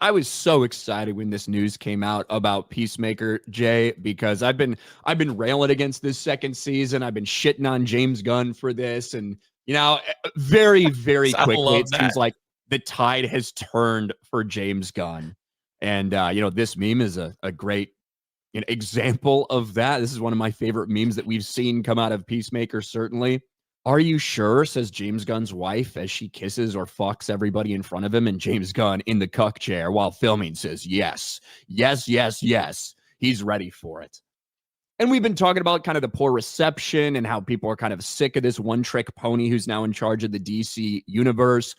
I was so excited when this news came out about Peacemaker, Jay, because I've been railing against this second season. I've been shitting on James Gunn for this, and very, very I quickly love it that. seems like the tide has turned for James Gunn. And this meme is a great example of that. This is one of my favorite memes that we've seen come out of Peacemaker, certainly. Are you sure? Says James Gunn's wife as she kisses or fucks everybody in front of him. And James Gunn in the cuck chair while filming says, yes, yes, yes, yes. He's ready for it. And we've been talking about kind of the poor reception and how people are kind of sick of this one-trick pony who's now in charge of the DC universe.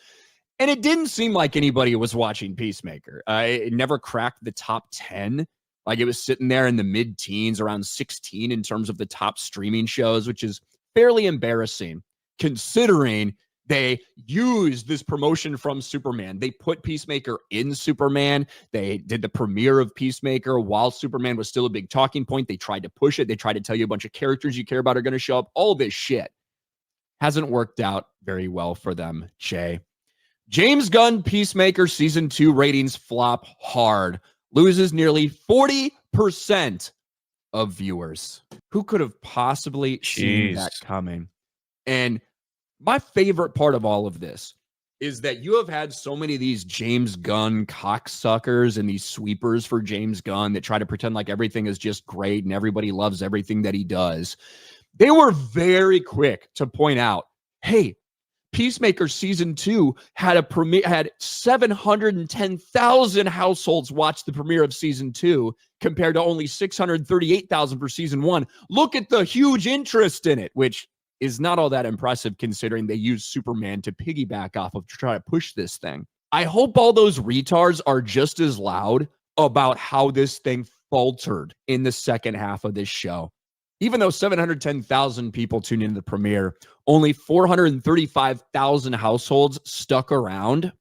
And it didn't seem like anybody was watching Peacemaker. It never cracked the top 10. Like it was sitting there in the mid-teens, around 16 in terms of the top streaming shows, which is fairly embarrassing considering they used this promotion from Superman. They put Peacemaker in Superman. They did the premiere of Peacemaker while Superman was still a big talking point. They tried to push it. They tried to tell you a bunch of characters you care about are going to show up. All this shit hasn't worked out very well for them, Jay. James Gunn Peacemaker Season 2 ratings flop hard. Loses nearly 40% of viewers. Who could have possibly seen that coming? And my favorite part of all of this is that you have had so many of these James Gunn cocksuckers and these sweepers for James Gunn that try to pretend like everything is just great and everybody loves everything that he does. They were very quick to point out, hey, Peacemaker Season 2 had a premiere, had 710,000 households watch the premiere of Season 2 compared to only 638,000 for Season 1. Look at the huge interest in it, which is not all that impressive considering they used Superman to piggyback off of to try to push this thing. I hope all those retards are just as loud about how this thing faltered in the second half of this show. Even though 710,000 people tuned into the premiere, only 435,000 households stuck around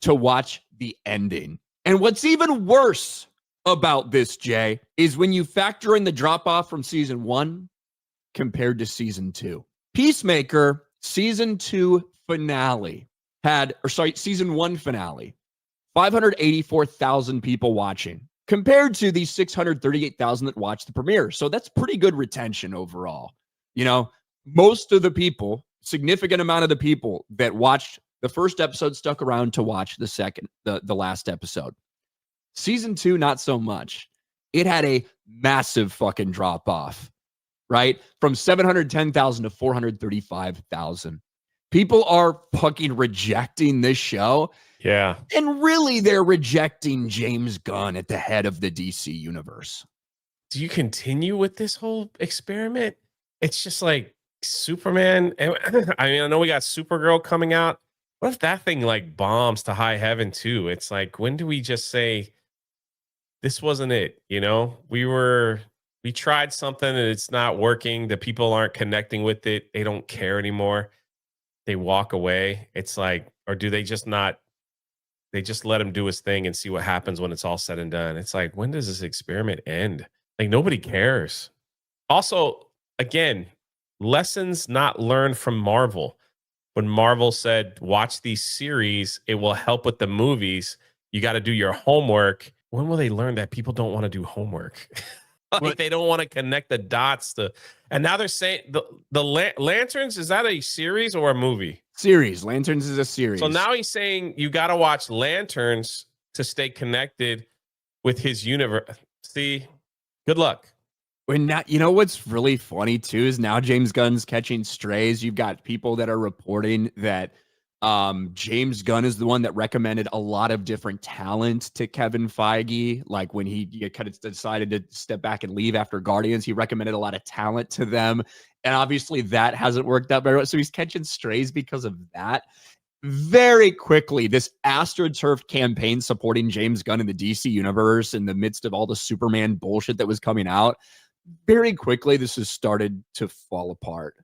to watch the ending. And what's even worse about this, Jay, is when you factor in the drop-off from Season 1 compared to Season 2. Peacemaker Season 2 finale Season 1 finale, 584,000 people watching, compared to the 638,000 that watched the premiere. So that's pretty good retention overall. Most of the people, significant amount of the people that watched the first episode stuck around to watch the last episode. Season 2, not so much. It had a massive fucking drop off, right? From 710,000 to 435,000. People are fucking rejecting this show. Yeah. And really, they're rejecting James Gunn at the head of the DC universe. Do you continue with this whole experiment? It's just like Superman. I mean, I know we got Supergirl coming out. What if that thing like bombs to high heaven too? It's like, when do we just say this wasn't it? We tried something and it's not working. The people aren't connecting with it. They don't care anymore. They walk away. It's like, or do they just not? They just let him do his thing and see what happens when it's all said and done. It's like, when does this experiment end? Like, nobody cares. Also, again, lessons not learned from Marvel. When Marvel said, watch these series, it will help with the movies. You got to do your homework. When will they learn that people don't want to do homework? They don't want to connect the dots and now they're saying the Lanterns, is that a series or a movie? Series. Lanterns is a series. So now he's saying you got to watch Lanterns to stay connected with his universe. See, good luck. When not, what's really funny too is now James Gunn's catching strays. You've got people that are reporting that James Gunn is the one that recommended a lot of different talent to Kevin Feige. Like when he kind of decided to step back and leave after Guardians, he recommended a lot of talent to them. And obviously that hasn't worked out very well. So he's catching strays because of that. Very quickly, this AstroTurf campaign supporting James Gunn in the DC universe in the midst of all the Superman bullshit that was coming out, very quickly, this has started to fall apart.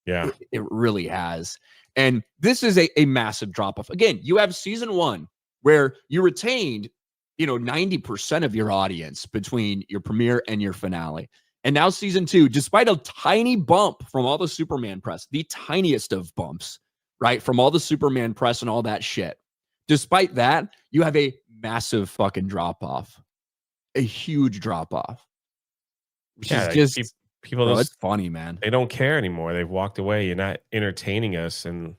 Yeah. It really has. And this is a massive drop-off. Again, you have Season 1 where you retained, 90% of your audience between your premiere and your finale. And now Season 2, despite a tiny bump from all the Superman press, the tiniest of bumps, right, from all the Superman press and all that shit. Despite that, you have a massive fucking drop off, a huge drop off, which Yeah, is like just, people bro, it's just funny, man. they don't care anymore. They've walked away. You're not entertaining us. And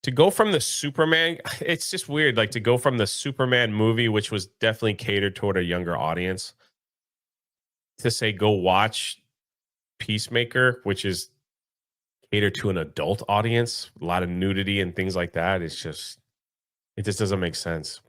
to go from the Superman, it's just weird. Like to go from the Superman movie, which was definitely catered toward a younger audience, to say go watch Peacemaker, which is catered to an adult audience, a lot of nudity and things like that. It just doesn't make sense.